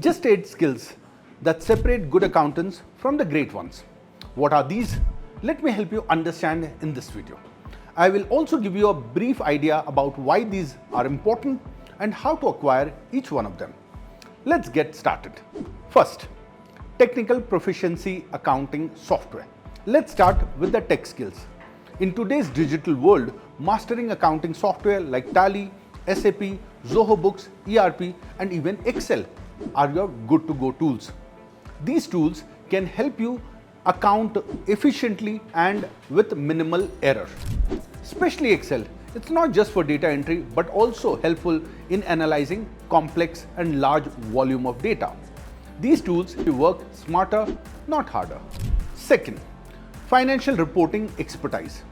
Just 8 skills that separate good accountants from the great ones. What are these? Let me help you understand in this video. I will also give you a brief idea about why these are important and how to acquire each one of them. Let's get started. First, technical proficiency accounting software. Let's start with the tech skills. In today's digital world, mastering accounting software like Tally, SAP, Zoho Books, ERP, and even Excel are your good-to-go tools. These tools can help you account efficiently and with minimal error. Especially Excel, it's not just for data entry but also helpful in analyzing complex and large volume of data. These tools work smarter, not harder. Second, financial reporting expertise.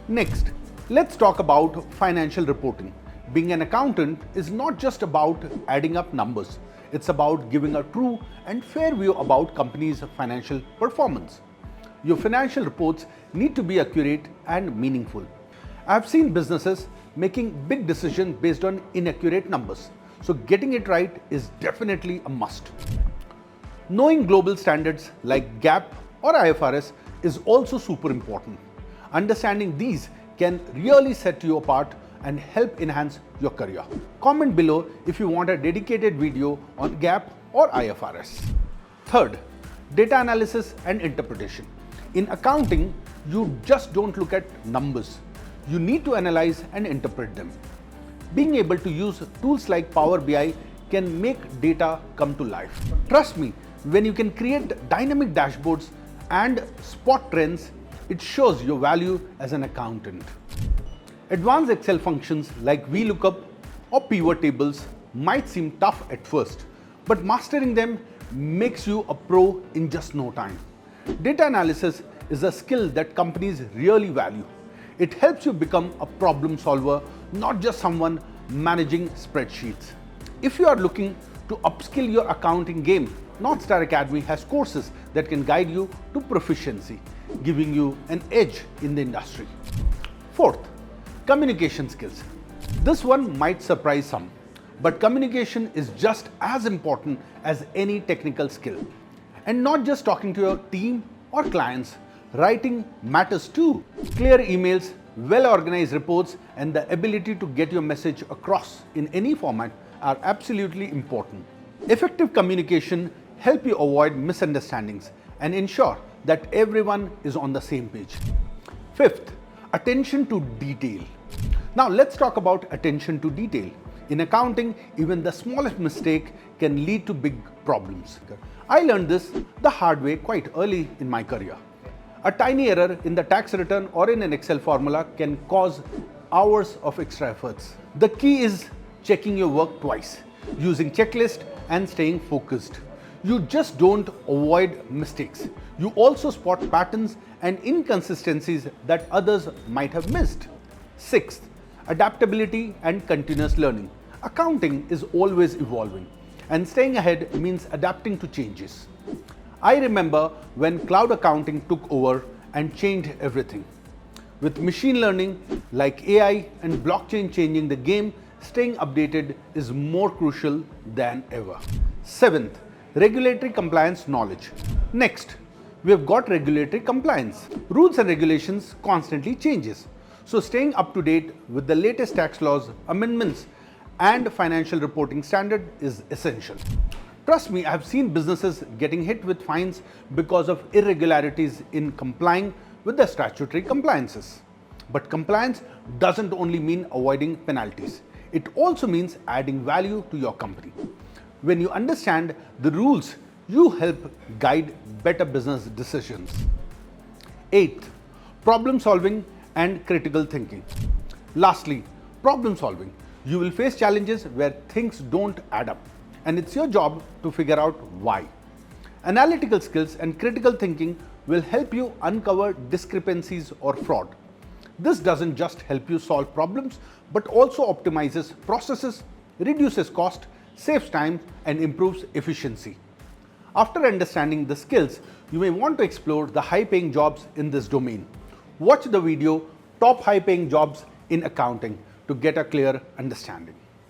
Next, let's talk about financial reporting. Being an accountant is not just about adding up numbers. It's about giving a true and fair view about companies' financial performance. Your financial reports need to be accurate and meaningful. I've seen businesses making big decisions based on inaccurate numbers, so getting it right is definitely a must. Knowing global standards like GAAP or IFRS is also super important. Understanding these can really set you apart and help enhance your career. Comment below if you want a dedicated video on GAAP or IFRS. Third, data analysis and interpretation. In accounting, you just don't look at numbers. You need to analyze and interpret them. Being able to use tools like Power BI can make data come to life. Trust me, when you can create dynamic dashboards and spot trends, it shows your value as an accountant. Advanced Excel functions like VLOOKUP or pivot tables might seem tough at first, but mastering them makes you a pro in just no time. Data analysis is a skill that companies really value. It helps you become a problem solver, not just someone managing spreadsheets. If you are looking to upskill your accounting game, North Star Academy has courses that can guide you to proficiency, giving you an edge in the industry. Fourth, communication skills. This one might surprise some, but communication is just as important as any technical skill. And not just talking to your team or clients, writing matters too. Clear emails, well-organized reports, and the ability to get your message across in any format are absolutely important. Effective communication helps you avoid misunderstandings and ensure that everyone is on the same page. Fifth, attention to detail. Now let's talk about attention to detail. In accounting, even the smallest mistake can lead to big problems. I learned this the hard way quite early in my career. A tiny error in the tax return or in an Excel formula can cause hours of extra efforts. The key is checking your work twice, using checklist and staying focused. You just don't avoid mistakes. You also spot patterns and inconsistencies that others might have missed. Sixth, adaptability and continuous learning. Accounting is always evolving, and staying ahead means adapting to changes. I remember when cloud accounting took over and changed everything. With machine learning like AI and blockchain changing the game, staying updated is more crucial than ever. Seventh, regulatory compliance knowledge. Next, we have got regulatory compliance. Rules and regulations constantly changes. So staying up to date with the latest tax laws, amendments, and financial reporting standard is essential. Trust me, I have seen businesses getting hit with fines because of irregularities in complying with the statutory compliances. But compliance doesn't only mean avoiding penalties. It also means adding value to your company. When you understand the rules, you help guide better business decisions. Eighth, problem solving and critical thinking. Lastly, problem solving. You will face challenges where things don't add up, and it's your job to figure out why. Analytical skills and critical thinking will help you uncover discrepancies or fraud. This doesn't just help you solve problems, but also optimizes processes, reduces cost, saves time, and improves efficiency. After understanding the skills, you may want to explore the high-paying jobs in this domain. Watch the video Top High-Paying Jobs in Accounting to get a clear understanding.